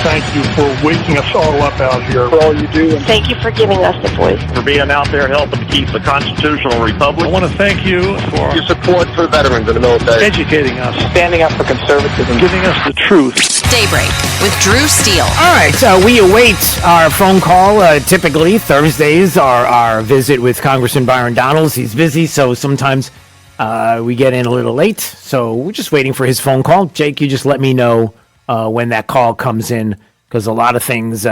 thank you for waking us all up out here. For all you do. And thank you for giving us the voice. For being out there helping to keep the constitutional republic. I want to thank you for your support for veterans in the military. Educating us. Standing up for conservatism. Giving us the truth. Daybreak with Drew Steele. All right, we await our phone call. Typically, Thursdays are our visit with Congressman Byron Donalds. He's busy, so sometimes we get in a little late. So we're just waiting for his phone call. Jake, you just let me know when that call comes in, because a lot of things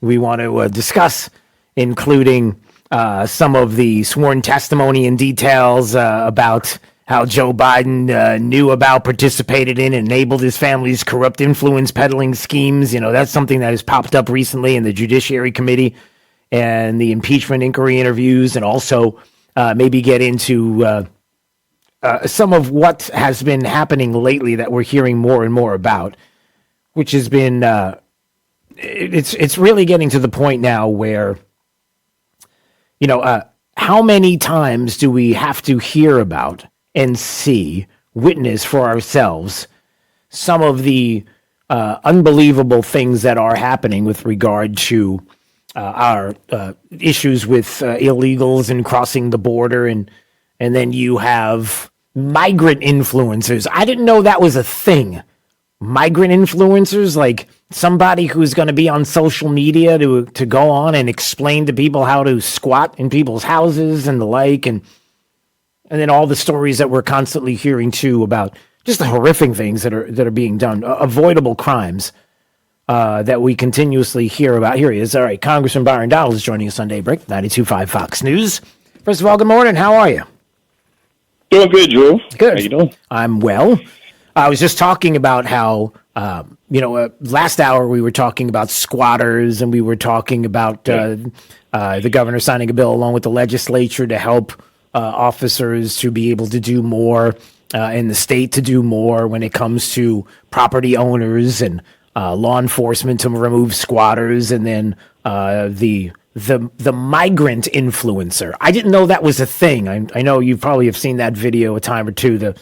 we want to discuss, including some of the sworn testimony and details about how Joe Biden knew about, participated in, enabled his family's corrupt influence peddling schemes. You know, that's something that has popped up recently in the Judiciary Committee and the impeachment inquiry interviews, and also maybe get into some of what has been happening lately that we're hearing more and more about, which has been, it's really getting to the point now where, you know, how many times do we have to hear about and see, witness for ourselves some of the unbelievable things that are happening with regard to our issues with illegals and crossing the border, and then you have migrant influencers. I didn't know that was a thing. Migrant influencers, like somebody who's going to be on social media to go on and explain to people how to squat in people's houses and the like, and then all the stories that we're constantly hearing too about just the horrific things that are being done, avoidable crimes that we continuously hear about. Here he is. All right, Congressman Byron Donalds is joining us on Daybreak, 92.5 Fox News. First of all, good morning. How are you? Doing good, Drew. Good. How you doing? I'm well. I was just talking about how, last hour we were talking about squatters, and we were talking about the governor signing a bill along with the legislature to help officers to be able to do more, and the state to do more when it comes to property owners and law enforcement to remove squatters, and then the migrant influencer. I didn't know that was a thing. I know you probably have seen that video a time or two.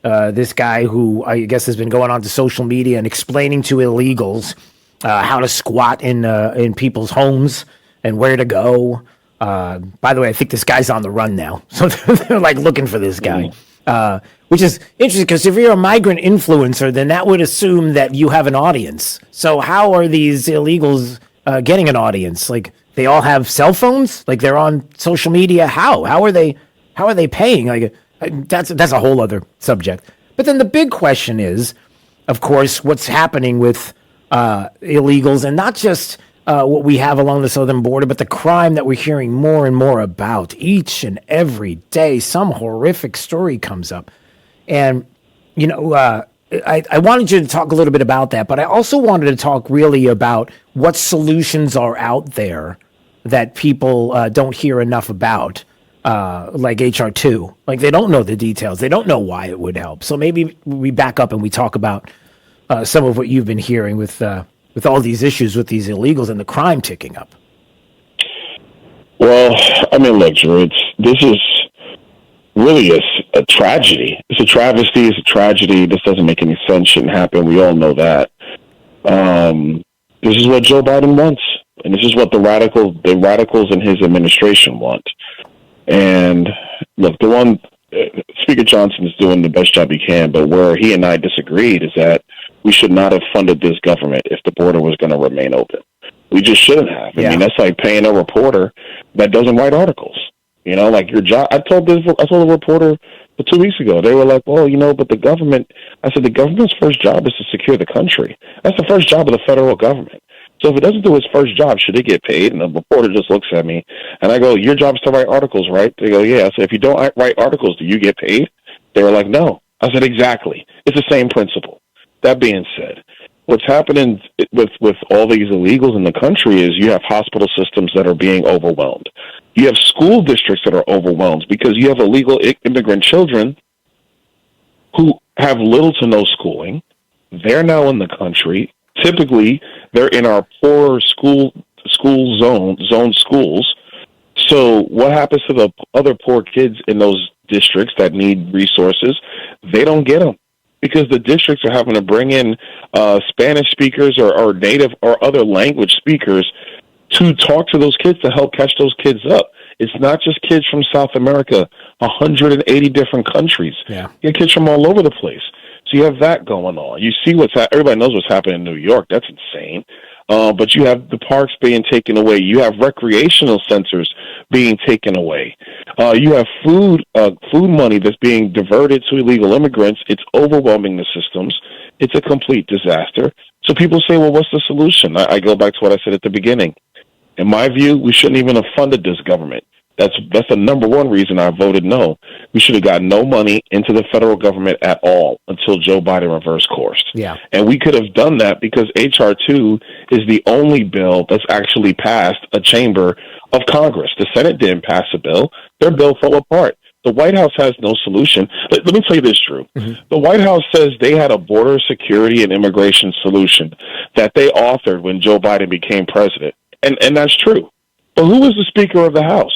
This guy who I guess has been going on to social media and explaining to illegals how to squat in people's homes and where to go. By the way, I think this guy's on the run now, so they're like looking for this guy, which is interesting because if you're a migrant influencer, then that would assume that you have an audience. So how are these illegals getting an audience? Like, they all have cell phones? Like, they're on social media? How are they paying? Like, that's a whole other subject. But then the big question is, of course, what's happening with illegals, and not just what we have along the southern border, but the crime that we're hearing more and more about each and every day. Some horrific story comes up. And, you know, I wanted you to talk a little bit about that, but I also wanted to talk really about what solutions are out there that people don't hear enough about, like HR 2. Like, they don't know the details. They don't know why it would help. So maybe we back up and we talk about some of what you've been hearing with all these issues with these illegals and the crime ticking up. Well, I mean, look, Drew, this is really a tragedy. It's a travesty. It's a tragedy. This doesn't make any sense. Shouldn't happen. We all know that. This is what Joe Biden wants, and this is what the radicals in his administration want. And look, Speaker Johnson is doing the best job he can, but where he and I disagreed is that we should not have funded this government if the border was going to remain open. We just shouldn't have. I mean, that's like paying a reporter that doesn't write articles. You know, like your job. I told a reporter 2 weeks ago. They were like, "Well, you know, but the government." I said, "The government's first job is to secure the country. That's the first job of the federal government. So if it doesn't do its first job, should it get paid?" And the reporter just looks at me, and I go, "Your job is to write articles, right?" They go, "Yeah." I said, "If you don't write articles, do you get paid?" They were like, "No." I said, "Exactly. It's the same principle." That being said, what's happening with all these illegals in the country is you have hospital systems that are being overwhelmed. You have school districts that are overwhelmed because you have illegal immigrant children who have little to no schooling. They're now in the country. Typically, they're in our poorer school zone schools. So what happens to the other poor kids in those districts that need resources? They don't get them. because the districts are having to bring in Spanish speakers or native or other language speakers to talk to those kids to help catch those kids up. It's not just kids from South America, 180 different countries. Yeah. You get kids from all over the place. So you have that going on. You see everybody knows what's happening in New York. That's insane. But you have the parks being taken away. You have recreational centers being taken away. You have food money that's being diverted to illegal immigrants. It's overwhelming the systems. It's a complete disaster. So people say, well, what's the solution? I go back to what I said at the beginning. In my view, we shouldn't even have funded this government. That's the number one reason I voted no. We should have got no money into the federal government at all until Joe Biden reversed course. Yeah. And we could have done that because H.R. 2 is the only bill that's actually passed a chamber of Congress. The Senate didn't pass a bill. Their bill fell apart. The White House has no solution. Let me tell you this, Drew. Mm-hmm. The White House says they had a border security and immigration solution that they authored when Joe Biden became president. And that's true. But who was the Speaker of the House?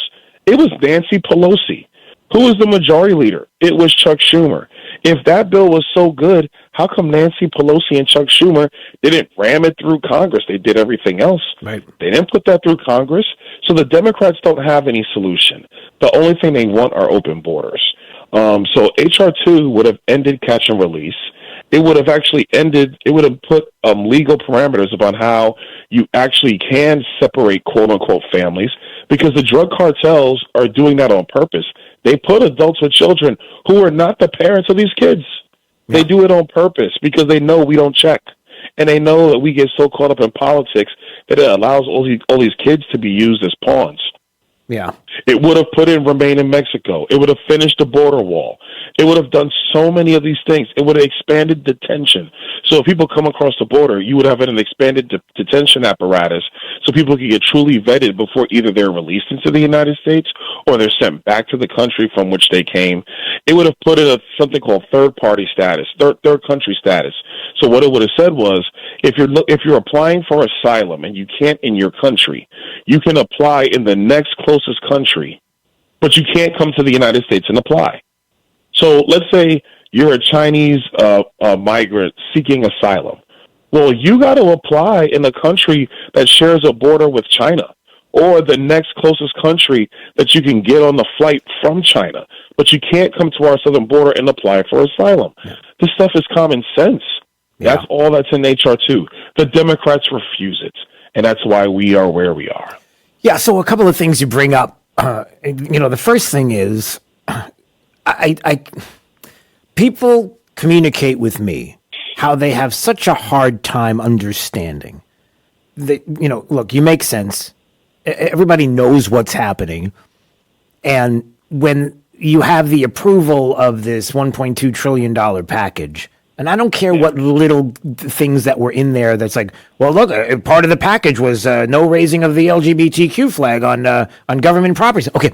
It was Nancy Pelosi. Who was the majority leader? It was Chuck Schumer. If that bill was so good, how come Nancy Pelosi and Chuck Schumer didn't ram it through Congress? They did everything else. Right. They didn't put that through Congress. So the Democrats don't have any solution. The only thing they want are open borders. So H.R. 2 would have ended catch and release. It would have actually put legal parameters upon how you actually can separate quote-unquote families, because the drug cartels are doing that on purpose. They put adults with children who are not the parents of these kids. Yeah. They do it on purpose because they know we don't check. And they know that we get so caught up in politics that it allows all these kids to be used as pawns. Yeah. It would have put in Remain in Mexico. It would have finished the border wall. It would have done so many of these things. It would have expanded detention. So if people come across the border, you would have an expanded detention apparatus so people could get truly vetted before either they're released into the United States or they're sent back to the country from which they came. It would have put in something called third-party status, third country status. So what it would have said was, if you're applying for asylum and you can't in your country, you can apply in the next closest country, but you can't come to the United States and apply. So let's say you're a Chinese migrant seeking asylum. Well, you got to apply in the country that shares a border with China, or the next closest country that you can get on the flight from China. But you can't come to our southern border and apply for asylum. Yeah. This stuff is common sense. Yeah. That's all that's in H.R. 2. The Democrats refuse it, and that's why we are where we are. Yeah, so a couple of things you bring up. The first thing is, people communicate with me how they have such a hard time understanding that, look, you make sense. Everybody knows what's happening. And when you have the approval of this $1.2 trillion package, and I don't care what little things that were in there that's like, well, look, part of the package was no raising of the LGBTQ flag on government properties. Okay,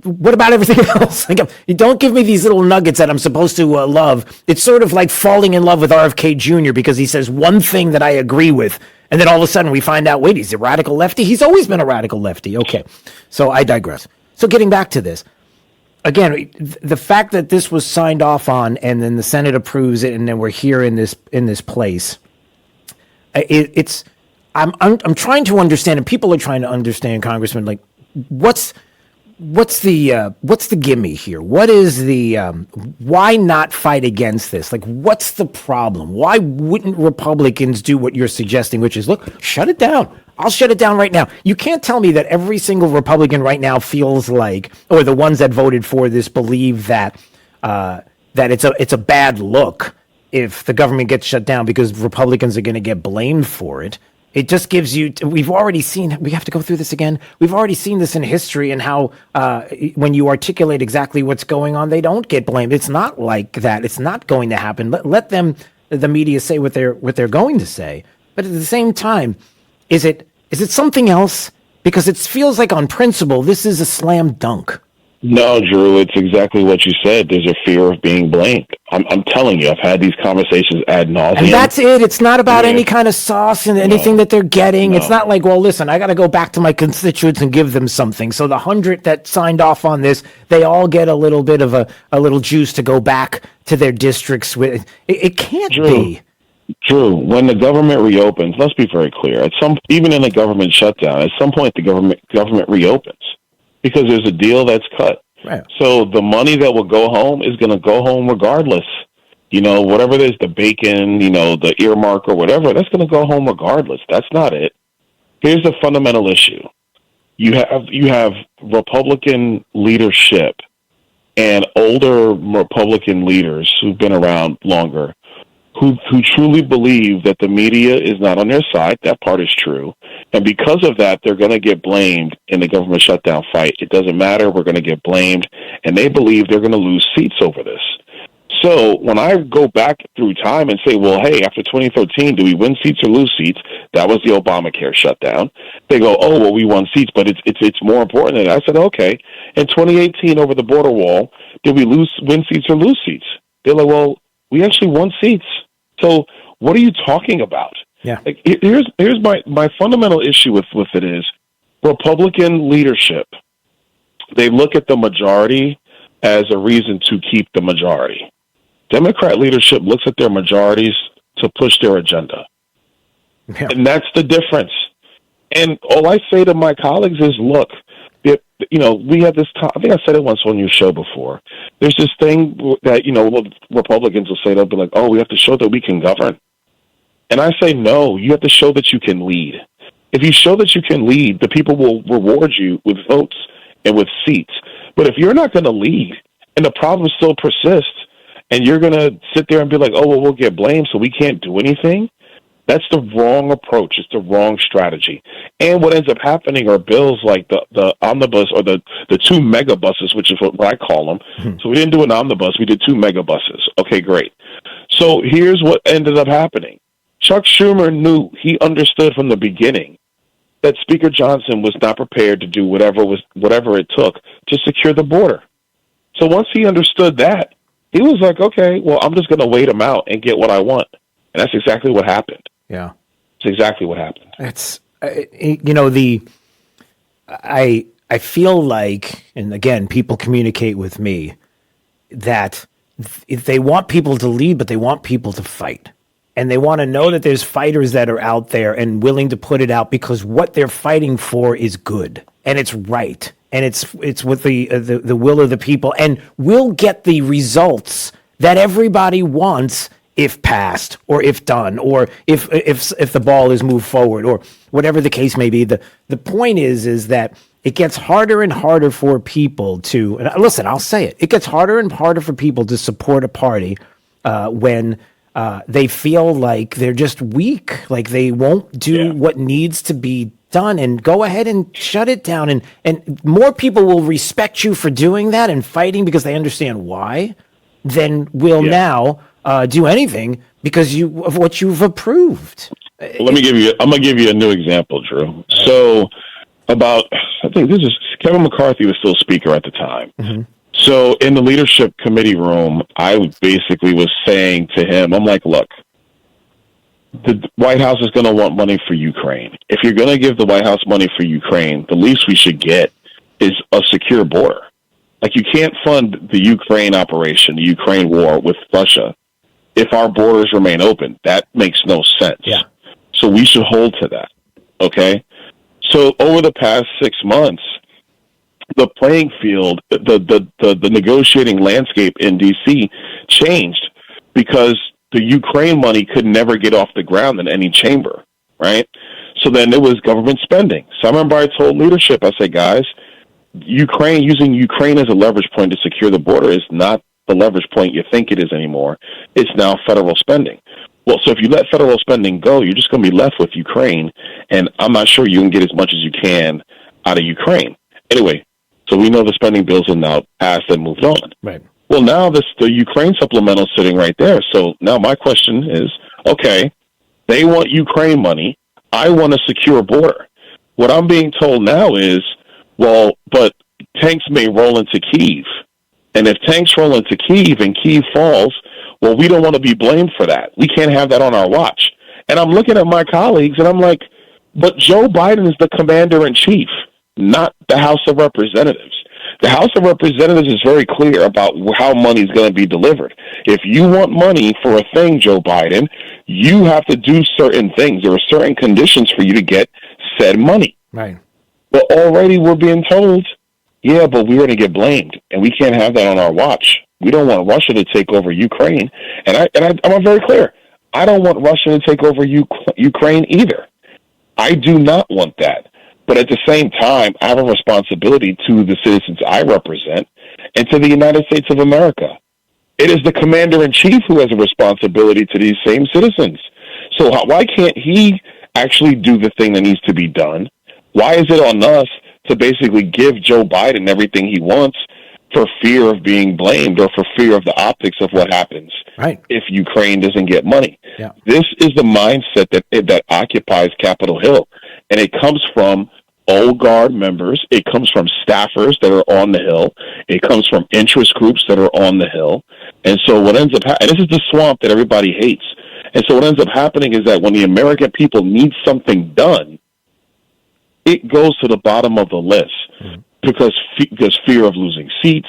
what about everything else? Like, you don't give me these little nuggets that I'm supposed to love. It's sort of like falling in love with RFK Jr. because he says one thing that I agree with, and then all of a sudden we find out, wait, he's a radical lefty? He's always been a radical lefty. Okay, so I digress. So getting back to this. Again, the fact that this was signed off on and then the Senate approves it and then we're here in this place, I'm trying to understand, and people are trying to understand, Congressman, like what's the gimme here? What is the why not fight against this? Like, what's the problem? Why wouldn't Republicans do what you're suggesting, which is, look, shut it down. I'll shut it down right now. You can't tell me that every single Republican right now feels like, or the ones that voted for this believe that it's a bad look if the government gets shut down because Republicans are going to get blamed for it. It just gives you, we've already seen, we have to go through this again. We've already seen this in history and how when you articulate exactly what's going on, they don't get blamed. It's not like that. It's not going to happen. Let them, the media, say what they're going to say. But at the same time, is it something else? Because it feels like on principle, this is a slam dunk. No, Drew, it's exactly what you said. There's a fear of being blamed. I'm telling you, I've had these conversations ad nauseum. And that's it. It's not about any kind of sauce and anything that they're getting. No. It's not like, well, listen, I got to go back to my constituents and give them something. So the 100 that signed off on this, they all get a little bit of a little juice to go back to their districts with. It can't be. Drew, when the government reopens, let's be very clear. Even in a government shutdown, at some point the government reopens because there's a deal that's cut. Right. So the money that will go home is going to go home regardless. Whatever it is, the bacon, the earmark or whatever, that's going to go home regardless. That's not it. Here's the fundamental issue. You have Republican leadership and older Republican leaders who've been around longer who truly believe that the media is not on their side. That part is true. And because of that, they're going to get blamed in the government shutdown fight. It doesn't matter. We're going to get blamed. And they believe they're going to lose seats over this. So when I go back through time and say, well, hey, after 2013, do we win seats or lose seats? That was the Obamacare shutdown. They go, oh, well, we won seats, but it's more important than that. I said, okay. In 2018, over the border wall, did we win seats or lose seats? They're like, well, we actually won seats. So what are you talking about? Yeah. Like, here's my fundamental issue with it is Republican leadership. They look at the majority as a reason to keep the majority. Democrat leadership looks at their majorities to push their agenda. Yeah. And that's the difference. And all I say to my colleagues is, look, we have this I think I said it once on your show before. There's this thing that, Republicans will say, they'll be like, oh, we have to show that we can govern. And I say, no, you have to show that you can lead. If you show that you can lead, the people will reward you with votes and with seats. But if you're not going to lead and the problem still persists and you're going to sit there and be like, oh, well, we'll get blamed so we can't do anything, that's the wrong approach. It's the wrong strategy. And what ends up happening are bills like the omnibus or the two mega buses, which is what I call them. Mm-hmm. So we didn't do an omnibus. We did two mega buses. Okay, great. So here's what ended up happening. Chuck Schumer knew, he understood from the beginning that Speaker Johnson was not prepared to do whatever it took to secure the border. So once he understood that, he was like, okay, well, I'm just going to wait him out and get what I want. And that's exactly what happened. Yeah. It's exactly what happened. It's, I feel like, and again, people communicate with me, that if they want people to lead, but they want people to fight. And they want to know that there's fighters that are out there and willing to put it out because what they're fighting for is good and it's right. And it's with the will of the people and will get the results that everybody wants if passed or if done or if the ball is moved forward or whatever the case may be. The point is that it gets harder and harder for people to, and listen, I'll say it. It gets harder and harder for people to support a party when they feel like they're just weak, like they won't do what needs to be done, and go ahead and shut it down. And more people will respect you for doing that and fighting because they understand why than will now do anything because of what you've approved. I'm going to give you a new example, Drew. So I think Kevin McCarthy was still speaker at the time. Mm-hmm. So in the leadership committee room, I basically was saying to him, I'm like, look, the White House is going to want money for Ukraine. If you're going to give the White House money for Ukraine, the least we should get is a secure border. Like, you can't fund the Ukraine operation, the Ukraine war with Russia, if our borders remain open. That makes no sense. Yeah. So we should hold to that. Okay? So over the past 6 months, the playing field, the negotiating landscape in D.C. changed because the Ukraine money could never get off the ground in any chamber, right? So then it was government spending. So I remember I told leadership, I said, guys, using Ukraine as a leverage point to secure the border is not the leverage point you think it is anymore. It's now federal spending. Well, so if you let federal spending go, you're just going to be left with Ukraine, and I'm not sure you can get as much as you can out of Ukraine. Anyway, so we know the spending bills are now passed and moved on. Right. Well, now the Ukraine supplemental is sitting right there. So now my question is, okay, they want Ukraine money. I want a secure border. What I'm being told now is, well, but tanks may roll into Kyiv. And if tanks roll into Kyiv and Kyiv falls, well, we don't want to be blamed for that. We can't have that on our watch. And I'm looking at my colleagues, and I'm like, but Joe Biden is the commander-in-chief, not the House of Representatives. The House of Representatives is very clear about how money is going to be delivered. If you want money for a thing, Joe Biden, you have to do certain things. There are certain conditions for you to get said money. Right. But already we're being told, yeah, but we're going to get blamed, and we can't have that on our watch. We don't want Russia to take over Ukraine. And I'm very clear. I don't want Russia to take over Ukraine either. I do not want that. But at the same time, I have a responsibility to the citizens I represent and to the United States of America. It is the commander-in-chief who has a responsibility to these same citizens. So why can't he actually do the thing that needs to be done? Why is it on us to basically give Joe Biden everything he wants for fear of being blamed or for fear of the optics of what happens if Ukraine doesn't get money? Yeah. This is the mindset that occupies Capitol Hill, and it comes from old guard members. It comes from staffers that are on the Hill. It comes from interest groups that are on the Hill. And so what ends up and this is the swamp that everybody hates. And so what ends up happening is that when the American people need something done, it goes to the bottom of the list because fear of losing seats,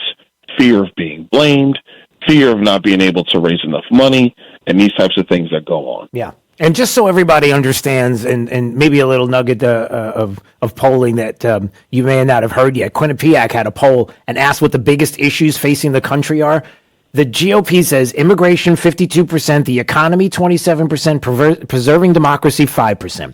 fear of being blamed, fear of not being able to raise enough money, and these types of things that go on. Yeah. And just so everybody understands, and maybe a little nugget of polling that you may not have heard yet, Quinnipiac had a poll and asked what the biggest issues facing the country are. The GOP says immigration 52%, the economy 27%, preserving democracy 5%.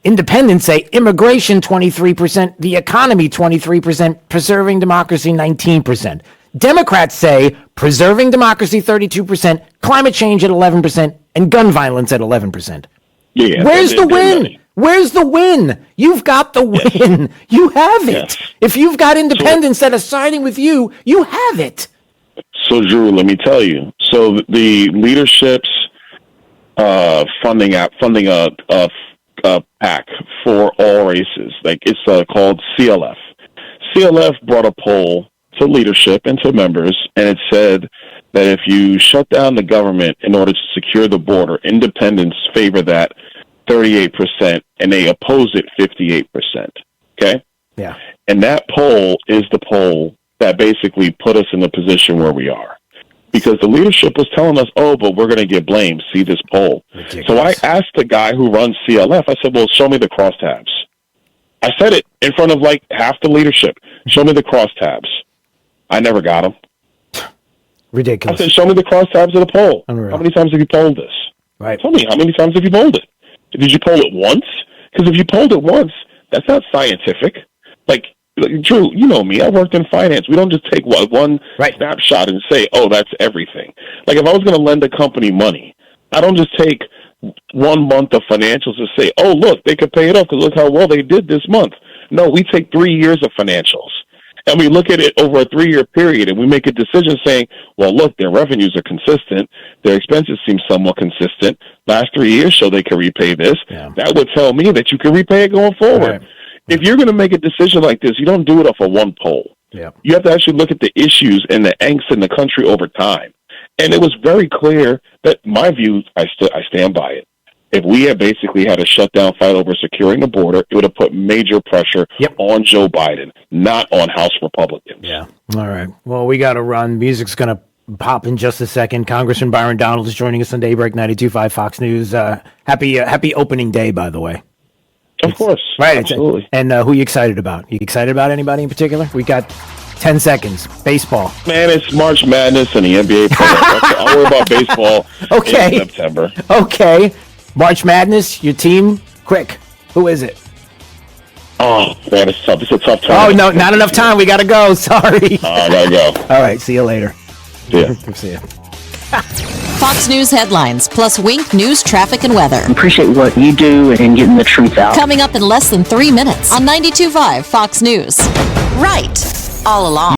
Independents say immigration 23%, the economy 23%, preserving democracy 19%. Democrats say preserving democracy 32%, climate change at 11%, and gun violence at 11%. Yeah, Where's the win? Where's the win? You've got the win. You have it. Yes. If you've got independents that are siding with you, you have it. So, Drew, let me tell you. So the leadership's funding a PAC for all races. Like it's called CLF. CLF brought a poll to leadership and to members, and it said that if you shut down the government in order to secure the border, independents favor that 38%, and they oppose it 58%. Okay? Yeah. And that poll is the poll that basically put us in the position where we are. Because the leadership was telling us, oh, but we're going to get blamed. See this poll. Ridiculous. So I asked the guy who runs CLF, I said, well, show me the crosstabs. I said it in front of like half the leadership. Show me the crosstabs. I never got them. Ridiculous. I said, show me the crosstabs of the poll. Unreal. How many times have you polled this? Right. Tell me, how many times have you polled it? Did you poll it once? Because if you polled it once, that's not scientific. Like, Drew, you know me. I worked in finance. We don't just take one snapshot and say, oh, that's everything. Like, if I was going to lend a company money, I don't just take 1 month of financials and say, oh, look, they could pay it off because look how well they did this month. No, we take 3 years of financials. And we look at it over a 3-year period, and we make a decision saying, well, look, their revenues are consistent. Their expenses seem somewhat consistent. Last 3 years show they can repay this. Yeah. That would tell me that you can repay it going forward. Right. If you're going to make a decision like this, you don't do it off of one poll. Yeah. You have to actually look at the issues and the angst in the country over time. And it was very clear that my view, I stand by it. If we had basically had a shutdown fight over securing the border, it would have put major pressure on Joe Biden, not on House Republicans. Yeah. All right. Well, we got to run. Music's going to pop in just a second. Congressman Byron Donald is joining us on Daybreak 92.5 Fox News. Happy opening day, by the way. Of course. Right. Absolutely. And who are you excited about? You excited about anybody in particular? We got 10 seconds. Baseball. Man, it's March Madness and the NBA playoffs. I'll worry about baseball in September. Okay. March Madness, your team, quick. Who is it? Oh, man, it's tough. It's a tough time. Oh, no, not enough time. We got to go. Sorry. I got to go. All right. See you later. Yeah. See you. Fox News headlines, plus Wink News traffic and weather. Appreciate what you do and getting the truth out. Coming up in less than 3 minutes on 92.5 Fox News. Right. All along.